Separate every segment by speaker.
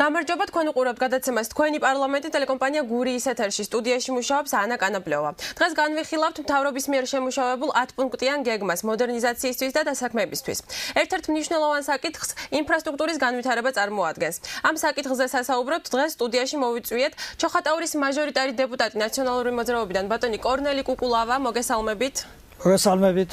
Speaker 1: გამარჯობა თქვენ უყურებთ გადაცემას თქვენი პარლამენტი ტელეკომპანია გურიის ეთერში სტუდიაში მუშაობს ანა კანაპლევა. დღეს განვიხილავთ მთავრობის მიერ შემუშავებულ 10 პუნქტიან გეგმას მოდერნიზაციისთვის და დასაქმებისთვის. ერთ-ერთ მნიშვნელოვან საკითხს ინფრასტრუქტურის განვითარება წარმოადგენს. ამ საკითხზე სასაუბრობთ დღეს სტუდიაში მოვიწვიეთ ჩოხატაურის მაჟორიტარი დეპუტატი ნაციონალური მოძრაობიდან ბატონი კორნელი კუკულავა, მოგესალმებით.
Speaker 2: მოგესალმებით.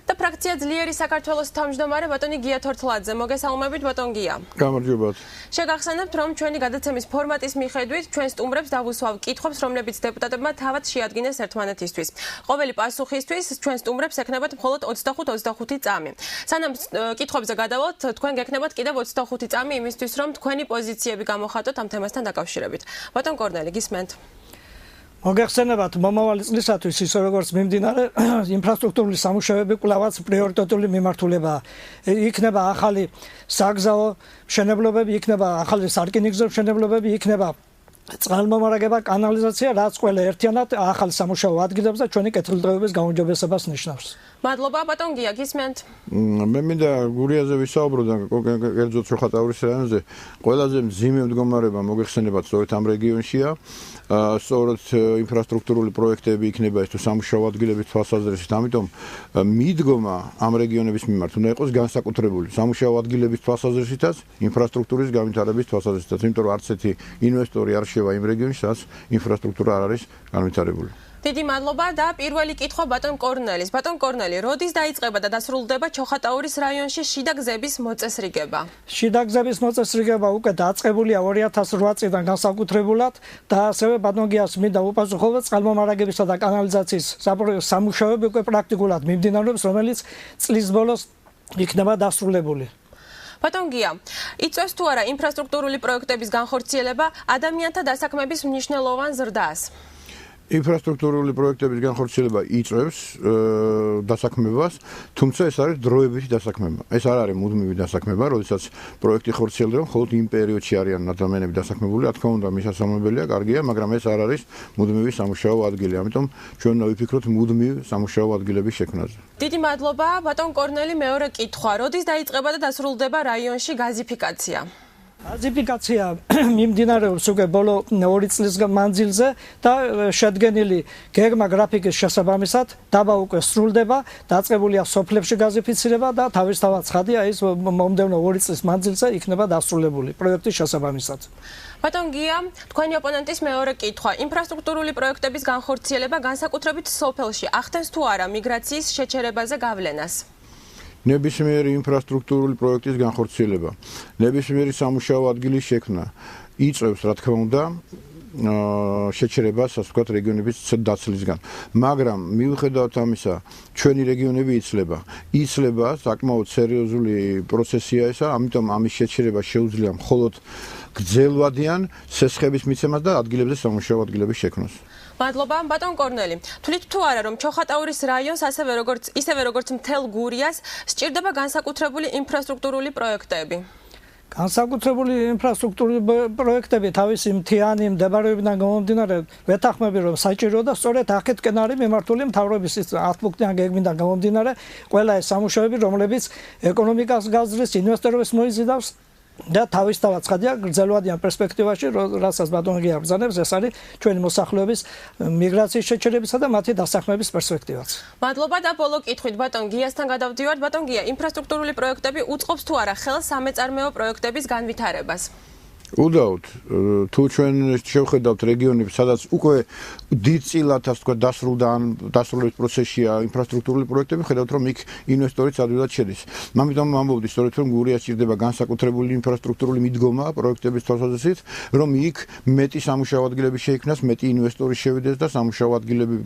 Speaker 1: და ფრაქცია ძლიერი საქართველოს თავმჯდომარე ბატონი გია თორთლაძე, მოგესალმებით ბატონ გია.
Speaker 3: გამარჯობა.
Speaker 1: შეგახსენებთ, რომ ჩვენი გადაცემის ფორმატის მიხედვით ჩვენ სტუმრებს დავუსვავ კითხვებს, რომლებიც დეპუტატებმა თავად შეადგინეს ერთმანეთისთვის. ყოველი პასუხისთვის ჩვენ სტუმრებს ექნებათ მხოლოდ 25 წამი. სანამ კითხვებზე გადავალთ, თქვენ გექნებათ კიდევ 25 წამი იმისთვის, რომ თქვენი პოზიციები გამოხატოთ ამ თემასთან დაკავშირებით. ბატონ კორნელი, გისმენთ.
Speaker 2: მოგეხსენებათ მომავალი წლისათვის ისე როგორც მიმდინარე ინფრასტრუქტურული სამუშაოები კვლავაც პრიორიტეტული მიმართულებაა. იქნება ახალი საგზაო მშენებლობები, იქნება ახალი სარკინიგზო მშენებლობები, იქნება წყალმომარაგება, კანალიზაცია, რაც ყველა ერთიანად ახალ სამუშაო ადგილებს და ჩვენი კეთილდღეობის გაუმჯობესებას ნიშნავს.
Speaker 1: მადლობა ბატონ გია, გისმენთ.
Speaker 3: მე მინდა გურიაზე ვისაუბრო და კერძოდ ჩოხატაურის რაიონზე ყველაზე მძიმე მდგომარეობა მოგეხსენებათ სწორედ ამ რეგიონშია. სწორედ ინფრასტრუქტურული პროექტები იქნება ეს თუ სამუშაო ადგილების თვალსაზრისით, ამიტომ მიდგომა ამ რეგიონების მიმართ უნდა იყოს განსაკუთრებული სამუშაო ადგილების თვალსაზრისითაც, ინფრასტრუქტურის განვითარების თვალსაზრისითაც, იმიტომ რომ არც ერთი ინვესტორი არ შევა იმ რეგიონში, სადაც ინფრასტრუქტურა არ არის განვითარებული.
Speaker 1: დიდი მადლობა და პირველი კითხვა ბატონ კორნელის. ბატონ კორნელი, როდის დაიწყება და დასრულდება ჩოხატაურის რაიონში შიდა გზების მოწესრიგება?
Speaker 2: შიდა გზების მოწესრიგება უკვე დაწყებულია 2008 წლიდან განსაკუთრებულად და ასევე ბატონ გიას მინდა უპასუხო წყალმომარაგებისა და კანალიზაციის სამუშაოები უკვე პრაქტიკულად მიმდინარეობს, რომელიც წლის ბოლოს იქნება დასრულებული.
Speaker 1: ბატონ გია, იწვევს თუ არა ინფრასტრუქტურული პროექტების განხორციელება ადამიანთა დასაქმების მნიშვნელოვან ზრდას?
Speaker 3: ინფრასტრუქტურული პროექტების განხორციელება იწვევს დასაქმებას, თუმცა ეს არის დროებითი დასაქმება. ეს არ არის მუდმივი დასაქმება, როდესაც პროექტი ხორციელდება, მხოლოდ იმ პერიოდში არიან ადამიანები დასაქმებული, რა თქმა უნდა, მისასალმებელია, კარგია, მაგრამ ეს არ არის მუდმივი სამუშაო ადგილი. ამიტომ ჩვენ უნდა ვიფიქროთ მუდმივი სამუშაო ადგილების შექმნაზე.
Speaker 1: დიდი მადლობა, ბატონ კორნელი, მეორე კითხვა. როდის დაიწყება და დასრულდება რაიონში გაზიფიკაცია?
Speaker 2: გაზიფიკაცია მიმდინარეობს უკვე ბოლო 2 წლის მანძილზე და შედგენილი გეგმა გრაფიკის შესაბამისად დაბა უკვე სრულდება, დაწყებულია სოფლებში გაზიფიცირება და თავისთავად ცხადია ის მომდევნო 2 წლის მანძილზე იქნება დასრულებული პროექტის შესაბამისად.
Speaker 1: ბატონ გია, თქვენი ოპონენტის მეორე კითხვა. ინფრასტრუქტურული პროექტების განხორციელება განსაკუთრებით სოფელში ახდენს თუ არა მიგრაციის შეჩერებაზე გავლენას?
Speaker 3: ნებისმიერი ინფრასტრუქტურული პროექტის განხორციელება, ნებისმიერი სამუშაო ადგილის შექმნა იწვევს, რა თქმა უნდა, შეჩერებას, ასე ვთქვათ, რეგიონების დაცლისგან. მაგრამ მიუხედავად ამისა, ჩვენი რეგიონები იცლება, საკმაოდ სერიოზული პროცესია ესა, ამიტომ ამის შეჩერება შეუძლია მხოლოდ გრძელვადიან სესხების მიცემას და ადგილებზე სამუშაო ადგილების შექმნას.
Speaker 1: მადლობა, ბატონ კორნელი. თვლით თუ არა, რომ ჩოხატაურის რაიონს ისევე როგორც მთელ გურიას სჭირდება განსაკუთრებული ინფრასტრუქტურული პროექტები?
Speaker 2: განსაკუთრებული ინფრასტრუქტურული პროექტები თავისი მთიანი მდებარეობიდან გამომდინარე ვეთანხმები, რომ საჭიროა და სწორედ აქეთკენ არის მიმართული მთავრობის 10 პუნქტიან გეგმიდან გამომდინარე ყველა ეს სამუშაოები, რომლებიც ეკონომიკას გააზრდის, ინვესტორებს მოიზიდავს და თავისთავად ცხადია გრძელვადიან პერსპექტივაში, რასაც ბატონ გია ბრძანებს, ეს არის ჩვენი მოსახლეობის მიგრაციის შეჩერებისა და მათი დასაქმების პერსპექტივაც.
Speaker 1: მადლობა და ბოლო კითხვით ბატონ გიასთან გადავდივართ. ბატონ გია, ინფრასტრუქტურული პროექტები უწყობს თუ არა ხელს სამეწარმეო პროექტების განვითარებას?
Speaker 3: უდაოდ, თუ ჩვენ შევხედავთ რეგიონებს, სადაც უკვე დიდწილად, ასე ვთქვათ, დასრულების პროცესშია ინფრასტრუქტურული პროექტები, ხედავთ, რომ იქ ინვესტორიც ადვილად შედის. ამიტომ ამბობდი, სწორედ რომ გურიას სჭირდება განსაკუთრებული ინფრასტრუქტურული მიდგომა პროექტების თვალსაზრისით, რომ იქ მეტი სამუშაო ადგილები შეიქმნას, მეტი ინვესტორი შევიდეს და სამუშაო ადგილები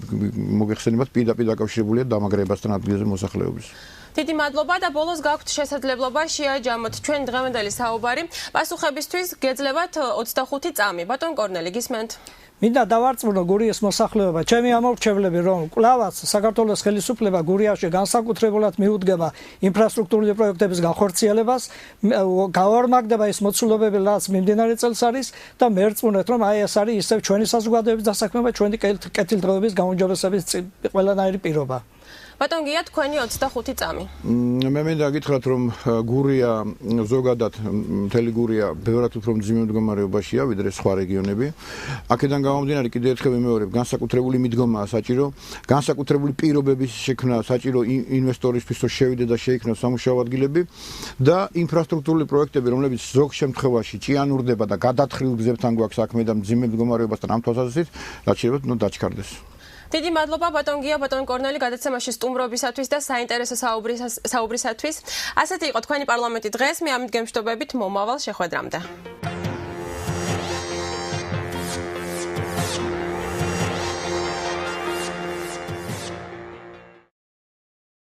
Speaker 3: მოგეხსენებათ პირდაპირ დაკავშირებულია დამაგრებასთან ადგილზე მოსახლეობის.
Speaker 1: დიდი მადლობა და ბოლოს გაქვთ შესაძლებლობა შეაჯამოთ ჩვენ დღევანდელი საუბარი. პასუხებისთვის გეძლებათ 25 წამი. ბატონ კორნელი, გისმენთ?
Speaker 2: მინდა დავარწმუნო გურიის მოსახლეობა, ჩემი ამორჩევლები, რომ კვლავაც საქართველოს ხელისუფლება გურიაში განსაკუთრებულად მიუდგება ინფრასტრუქტურული პროექტების განხორციელებას, გავარმაგდება ის მოცულობები, რაც მიმდინარე წელს არის და მერწმუნეთ, რომ აი ეს არის ისევ ჩვენი საზოგადოების დასაქმება, ჩვენი კეთილდღეობის გაუმჯობესების ყველანაირი პირობა.
Speaker 1: ბატონ გია, თქვენი 25 წამი.
Speaker 3: მე მინდა გითხრათ, რომ გურია ზოგადად მთელი გურია ბევრად უფრო მძიმე მდგომარეობაშია, ვიდრე სხვა რეგიონები. აქედან გამომდინარე, კიდევ ერთხელ ვიმეორებ, განსაკუთრებული მიდგომაა საჭირო, განსაკუთრებული პირობების შექმნა საჭირო ინვესტორისთვის, რომ შევიდე და შეიქმნას სამუშაო ადგილები და ინფრასტრუქტურული პროექტები, რომლებიც ზოგ შემთხვევაში ჭიანურდება და გადათხრილ გზებთან გვაქვს საქმე და მძიმე მდგომარეობასთან ამ თვალსაზრისით, რაც შეიძლება დაჩქარდეს.
Speaker 1: დიდი მადლობა ბატონ გია, ბატონ კორნელი გადაცემაში სტუმრობისათვის და საინტერესო საუბრისათვის. ასეთი იყო თქვენი პარლამენტი დღეს. მე ამით გემშვიდობებით მომავალ შეხვედრამდე.